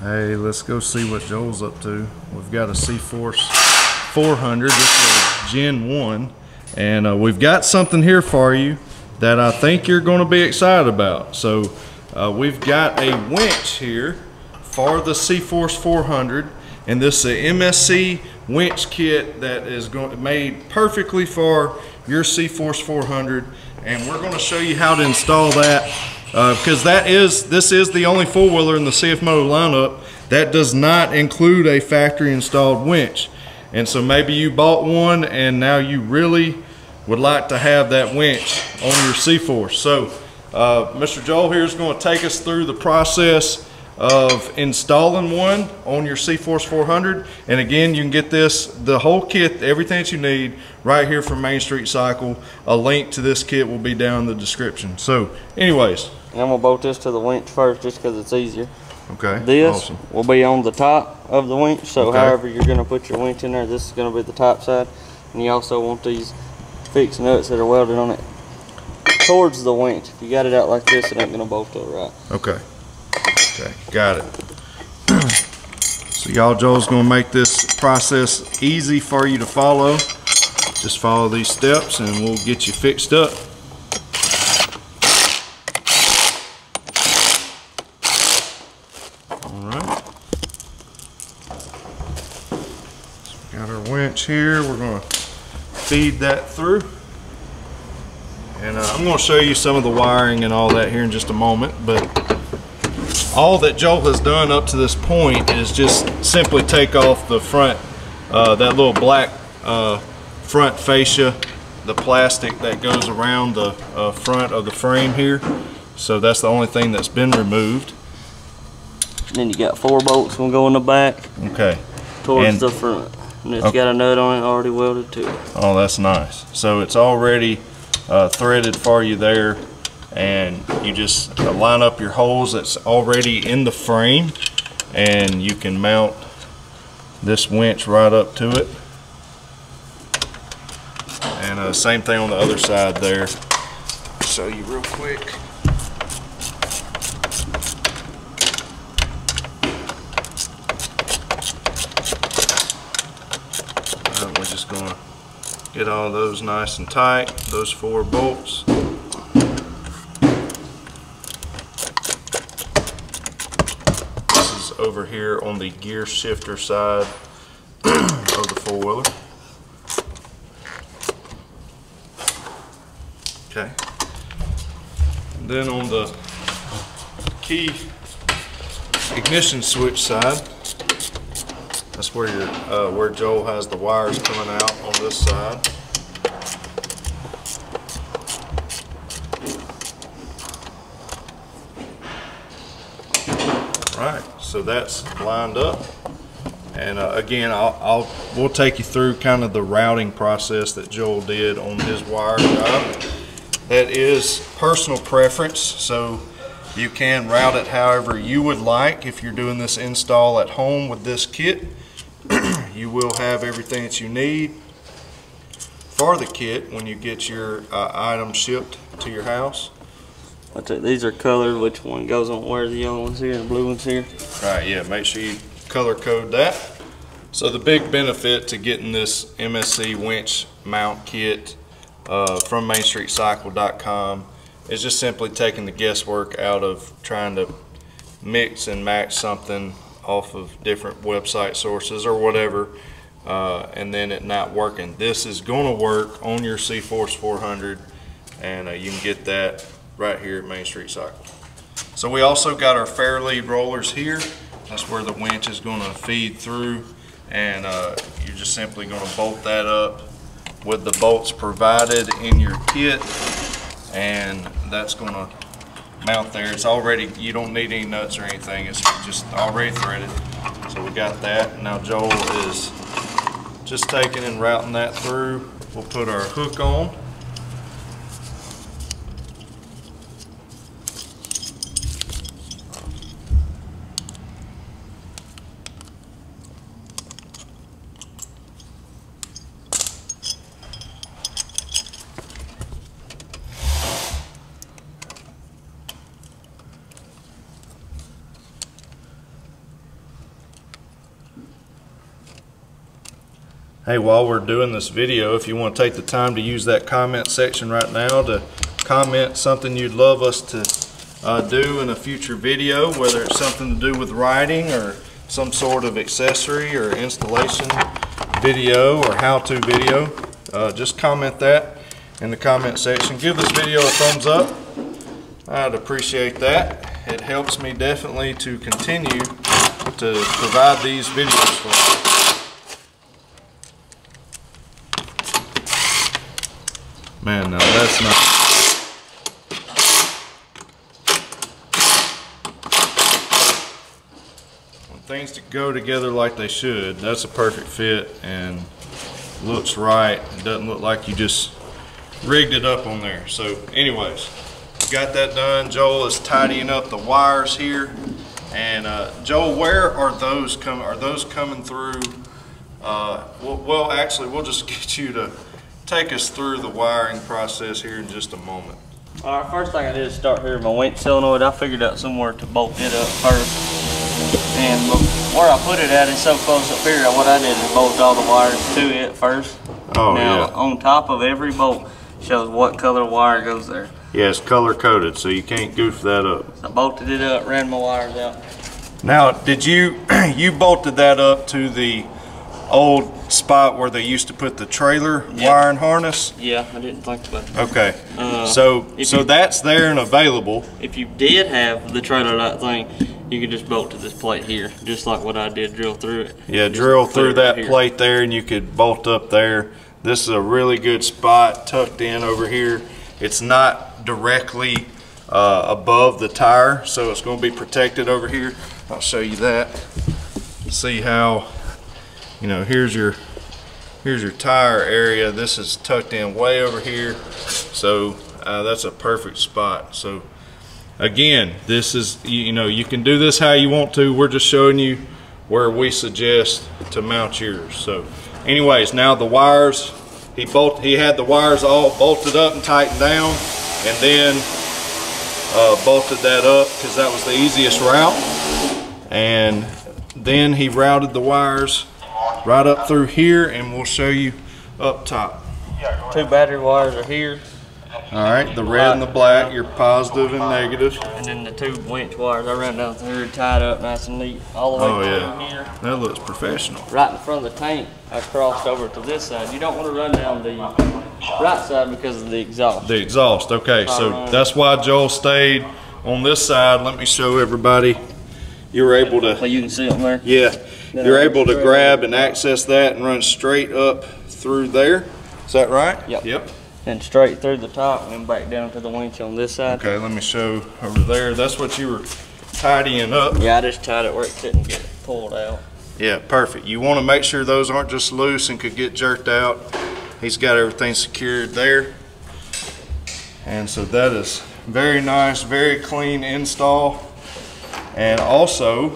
Hey, let's go see what Joel's up to. We've got a CFORCE 400. This is Gen 1. And we've got something here for you that I think you're going to be excited about. So we've got a winch here for the CFORCE 400. And this is a MSC winch kit that is made perfectly for your CFORCE 400. And we're going to show you how to install that. Because this is the only four-wheeler in the CFMOTO lineup that does not include a factory installed winch. And so maybe you bought one and now you really would like to have that winch on your CFORCE. So Mr. Joel here is going to take us through the process of installing one on your CFORCE 400. And again, you can get the whole kit, everything that you need right here from Main Street Cycle. A link to this kit will be down in the description. So anyways, and I'm gonna bolt this to the winch first just because it's easier. Okay. This awesome. will be on the top of the winch, so okay. However you're gonna put your winch in there, this is gonna be the top side. And you also want these fixed nuts that are welded on it towards the winch. If you got it out like this, it ain't gonna bolt to it right. Okay. Okay, got it. So y'all, Joel's gonna make this process easy for you to follow. Just follow these steps and we'll get you fixed up. Alright. So we got our winch here. We're gonna feed that through. And I'm gonna show you some of the wiring and all that here in just a moment, but all that Joel has done up to this point is just simply take off the front, that little black front fascia, the plastic that goes around the front of the frame here. So that's the only thing that's been removed. And then you got 4 bolts gonna go in the back. Okay. Towards the front. And it's got a nut on it already welded to it. Oh, that's nice. So it's already threaded for you there. And you just line up your holes that's already in the frame, and you can mount this winch right up to it. And same thing on the other side there. I'll show you real quick. We're just going to get all those nice and tight, those 4 bolts. Over here on the gear shifter side of the four-wheeler. Okay. And then on the key ignition switch side, that's where where Joel has the wires coming out on this side. Right, so that's lined up, and again, we'll take you through kind of the routing process that Joel did on his wire job. That is personal preference, so you can route it however you would like. If you're doing this install at home with this kit, you will have everything that you need for the kit when you get your item shipped to your house. These are colored, which one goes on where, the yellow ones here and the blue ones here. Right, yeah, make sure you color code that. So the big benefit to getting this MSC winch mount kit from MainStreetCycle.com is just simply taking the guesswork out of trying to mix and match something off of different website sources or whatever, and then it not working. This is going to work on your CFORCE 400, and you can get that right here at Main Street Cycle. So we also got our Fairlead rollers here. That's where the winch is going to feed through, and you're just simply going to bolt that up with the bolts provided in your kit, and that's going to mount there. It's already, you don't need any nuts or anything, it's just already threaded. So we got that. Now Joel is just taking and routing that through. We'll put our hook on. Hey, while we're doing this video, if you want to take the time to use that comment section right now to comment something you'd love us to do in a future video, whether it's something to do with riding or some sort of accessory or installation video or how-to video, just comment that in the comment section. Give this video a thumbs up. I'd appreciate that. It helps me definitely to continue to provide these videos for you. Man, now that's not... When things go together like they should, that's a perfect fit and looks right. It doesn't look like you just rigged it up on there. So anyways, got that done. Joel is tidying up the wires here. And Joel, where are those coming? Are those coming through? Well, actually, we'll just get you to take us through the wiring process here in just a moment. All right, first thing I did is start here with my winch solenoid. I figured out somewhere to bolt it up first. And where I put it at is so close up here, what I did is bolt all the wires to it first. Oh, now, yeah. On top of every bolt shows what color wire goes there. Yeah, it's color coded, so you can't goof that up. So I bolted it up, ran my wires out. Now, did you bolted that up to the old spot where they used to put the trailer wiring harness? Yeah, I didn't think about that. Okay, so that's there and available. If you did have the trailer light thing, you could just bolt to this plate here, just like what I did, drill through it. Yeah, drill through that plate there and you could bolt up there. This is a really good spot tucked in over here. It's not directly above the tire, so it's going to be protected over here. I'll show you that. See how, you know, here's your tire area. This is tucked in way over here, so that's a perfect spot. So again, this is, you know, you can do this how you want to. We're just showing you where we suggest to mount yours. So anyways, now the wires, he had the wires all bolted up and tightened down, and then bolted that up because that was the easiest route. And then he routed the wires right up through here, and we'll show you up top. 2 battery wires are here. All right, the red and the black, your positive and negative. And then the 2 winch wires, I ran down through, tied up nice and neat all the way through here. That looks professional. Right in front of the tank, I crossed over to this side. You don't want to run down the right side because of the exhaust. The exhaust, okay, so that's why Joel stayed on this side. Let me show everybody. You were able to... Well, you can see them there. Yeah, you're able to grab and access that and run straight up through there. Is that right? Yep. Yep. And straight through the top and then back down to the winch on this side. Okay, let me show over there. That's what you were tidying up. Yeah, I just tied it where it couldn't get pulled out. Yeah, perfect. You want to make sure those aren't just loose and could get jerked out. He's got everything secured there. And so that is very nice, very clean install. And also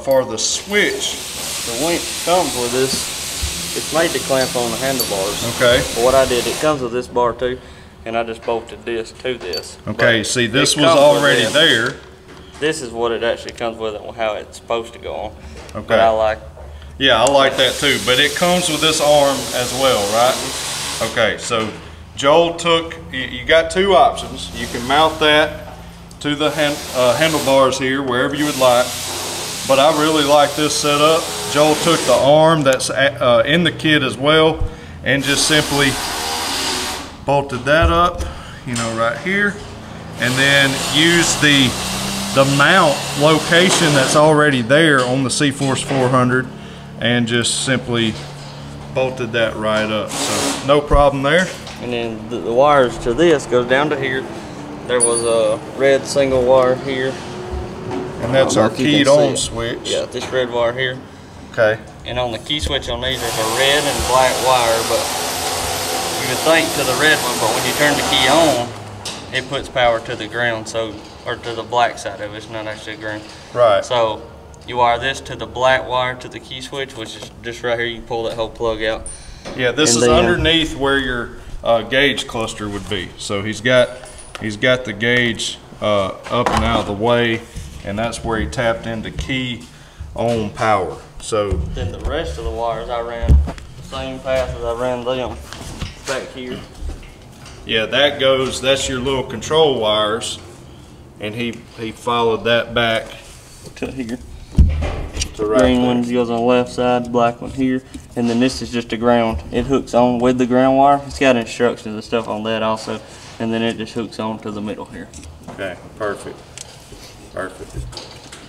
for the switch, the winch comes with this. It's made to clamp on the handlebars. Okay. But what I did, it comes with this bar too, and I just bolted this to this. Okay, but see, this was already there. This is what it actually comes with and how it's supposed to go on. Okay. But I like. Yeah, I like that too. But it comes with this arm as well, right? Okay, so Joel took, you got 2 options. You can mount that to the handlebars here, wherever you would like. But I really like this setup. Joel took the arm that's in the kit as well and just simply bolted that up, you know, right here, and then used the mount location that's already there on the CFORCE 400 and just simply bolted that right up. So no problem there. And then the wires to this goes down to here. There was a red single wire here. And that's our keyed on switch. Yeah, this red wire here. Okay. And on the key switch on these, there's a red and black wire, but you would think to the red one, but when you turn the key on, it puts power to the ground, so, or to the black side of it. It's not actually green. Right. So you wire this to the black wire to the key switch, which is just right here. You can pull that whole plug out. Yeah, this is underneath where your gauge cluster would be. So he's got the gauge up and out of the way, and that's where he tapped into key on power. So then the rest of the wires I ran Same path as I ran them back here. Yeah, that's your little control wires, and he followed that back to here. To right Green there. one goes on the left side, black one here, and then this is just a ground. It hooks on with the ground wire. It's got instructions and stuff on that also, and then it just hooks on to the middle here. Okay, perfect.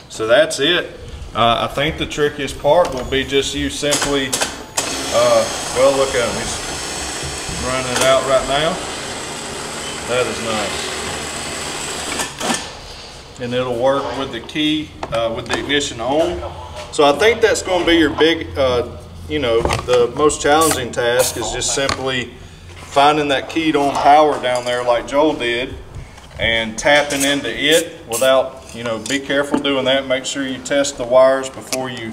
So that's it. I think the trickiest part will be just you simply, well, look at him. He's running it out right now. That is nice. And it'll work with the key, with the ignition on. So I think that's going to be your big, you know, the most challenging task is just simply finding that keyed on power down there like Joel did and tapping into it without, you know, be careful doing that. Make sure you test the wires before you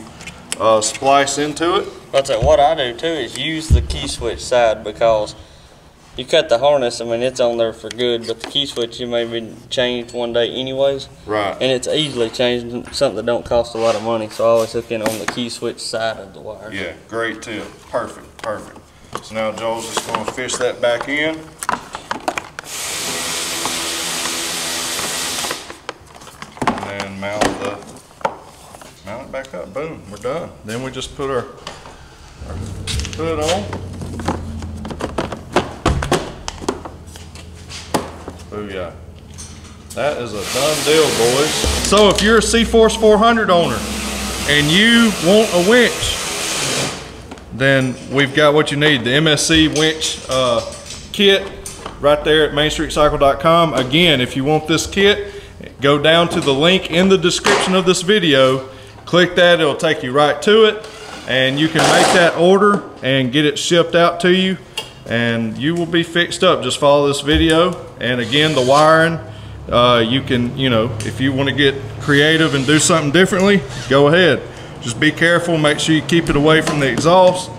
splice into it. But what I do too is use the key switch side, because you cut the harness, I mean, it's on there for good, but the key switch you may be changed one day anyways. Right. And it's easily changed, something that don't cost a lot of money, so I always hook in on the key switch side of the wire. Yeah, great tip. Perfect. So now Joel's just going to fish that back in. And then mount it back up. Boom, we're done. Then we just put our hood on. Booyah. That is a done deal, boys. So if you're a CFORCE 400 owner and you want a winch, then we've got what you need. The MSC winch kit right there at mainstreetcycle.com. Again, if you want this kit, go down to the link in the description of this video. Click that, it'll take you right to it, and you can make that order and get it shipped out to you, and you will be fixed up. Just follow this video. And again, the wiring, you can, you know, if you want to get creative and do something differently, go ahead. Just be careful, make sure you keep it away from the exhaust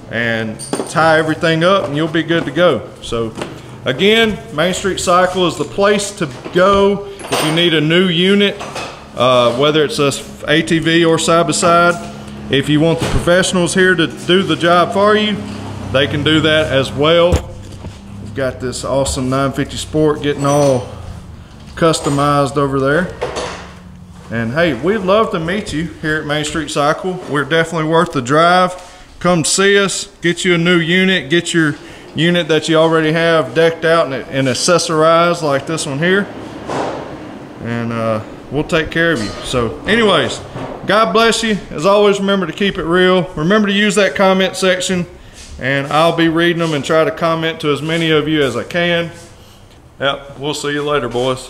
and tie everything up, and you'll be good to go. So again, Main Street Cycle is the place to go if you need a new unit, whether it's a ATV or side-by-side. If you want the professionals here to do the job for you, they can do that as well. We've got this awesome 950 Sport getting all customized over there. And hey, we'd love to meet you here at Main Street Cycle. We're definitely worth the drive. Come see us, get you a new unit, get your unit that you already have decked out and accessorized like this one here. And we'll take care of you. So anyways, God bless you. As always, remember to keep it real. Remember to use that comment section, and I'll be reading them and try to comment to as many of you as I can. Yep, we'll see you later, boys.